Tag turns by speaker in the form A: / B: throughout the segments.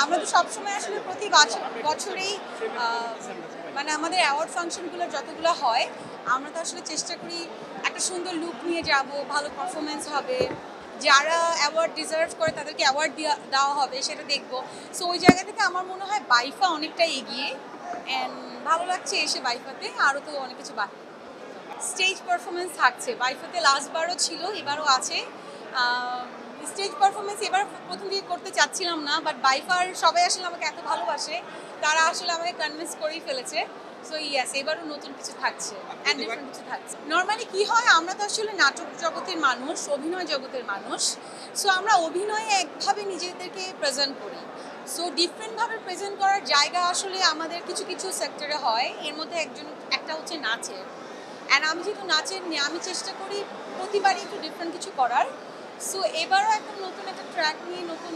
A: আমরা তো সবসময় আসলে প্রতি বছরেই মানে আমাদের অ্যাওয়ার্ড ফাংশনগুলো যতগুলো হয় আমরা তো আসলে চেষ্টা করি একটা সুন্দর লুক নিয়ে যাব, ভালো পারফরমেন্স হবে, যারা অ্যাওয়ার্ড ডিজার্ভ করে তাদেরকে অ্যাওয়ার্ড দেওয়া হবে সেটা দেখবো। সো ওই জায়গা থেকে আমার মনে হয় বাইফা অনেকটা এগিয়ে, অ্যান্ড ভালো লাগছে এসে বাইফাতে। আরও তো অনেক কিছু বাকি স্টেজ পারফরমেন্স থাকছে, বাইফাতে লাস্টবারও ছিল, এবারও আছে। স্টেজ পারফরমেন্স এবার প্রথম দিকে করতে চাচ্ছিলাম না, বাট বাইফার সবাই আসলে আমাকে এত ভালোবাসে, তারা আসলে আমাকে কনভিন্স করেই ফেলেছে। সো ইয়াস, এবারও নতুন কিছু থাকছে, অ্যান্ড ডিফারেন্ট কিছু থাকছে। নর্মালি কী হয়, আমরা তো আসলে নাটক জগতের মানুষ, অভিনয় জগতের মানুষ। সো আমরা অভিনয়ে একভাবে নিজেদেরকে প্রেজেন্ট করি। সো ডিফারেন্টভাবে প্রেজেন্ট করার জায়গা আসলে আমাদের কিছু কিছু সেক্টরে হয়, এর মধ্যে একটা হচ্ছে নাচের। অ্যান্ড আমি যেহেতু নাচের নিয়ে আমি চেষ্টা করি প্রতিবারই একটু ডিফারেন্ট কিছু করার। সো এবারও এখন নতুন একটা ট্র্যাক নিয়ে নতুন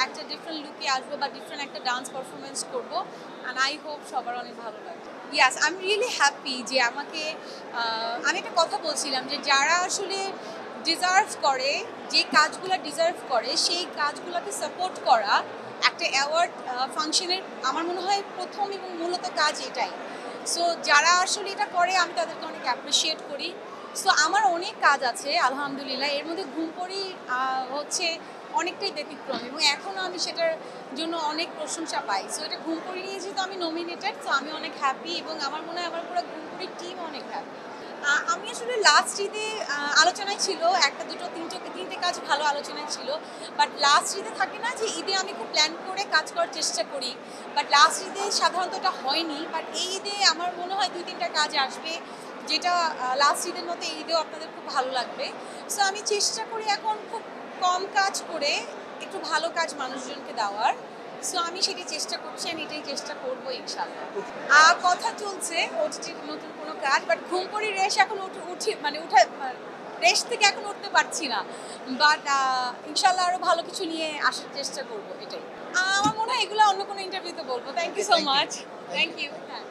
A: একটা ডিফারেন্ট লুকে আসবো বা ডিফারেন্ট একটা ডান্স পারফরমেন্স করবো, অ্যান্ড আই হোপ সবার অনেক ভালো লাগবে। ইয়াস, আই এম রিয়েলি হ্যাপি যে আমাকে আমি একটা কথা বলছিলাম যে যারা আসলে ডিজার্ভ করে, যে কাজগুলো ডিজার্ভ করে সেই কাজগুলোকে সাপোর্ট করা একটা অ্যাওয়ার্ড ফাংশনের আমার মনে হয় প্রথম এবং মূলত কাজ এটাই। সো যারা আসলে এটা করে আমি তাদেরকে অনেক অ্যাপ্রিসিয়েট করি। সো আমার অনেক কাজ আছে আলহামদুলিল্লাহ, এর মধ্যে ঘুমপড়ি হচ্ছে অনেকটাই ব্যতিক্রম, এবং এখনও আমি সেটার জন্য অনেক প্রশংসা পাই। সো এটা ঘুমপড়ি নিয়ে যেহেতু আমি নমিনেটেড, সো আমি অনেক হ্যাপি, এবং আমার মনে হয় আমার পুরো ঘুমপড়ির টিম অনেক হ্যাপি। আমি আসলে লাস্ট ঈদে আলোচনায় ছিল একটা দুটো তিনটে কাজ ভালো আলোচনায় ছিল, বাট লাস্ট ঈদে থাকে না যে ঈদে আমি খুব প্ল্যান করে কাজ করার চেষ্টা করি, বাট লাস্ট ঈদে সাধারণত এটা হয়নি। বাট এই ঈদে আমার মনে হয় 2-3টা কাজ আসবে, যেটা লাস্ট ঈদের মতো এই ঈদেও আপনাদের খুব ভালো লাগবে। সো আমি চেষ্টা করি এখন খুব কম কাজ করে একটু ভালো কাজ মানুষজনকে দেওয়ার। সো আমি সেটাই চেষ্টা করছি, আমি এটাই চেষ্টা করবো ইনশাল্লাহ। কথা চলছে ওটিটির নতুন কোনো কাজ, বাট ঘুমপড়ি রেশ এখন রেশ থেকে এখন উঠতে পারছি না। বাট ইনশাল্লাহ আরও ভালো কিছু নিয়ে আসার চেষ্টা করবো, এটাই। আমার মনে হয় এগুলো অন্য কোনো ইন্টারভিউতে বলবো। Thank you so much. Thank you. হ্যাঁ।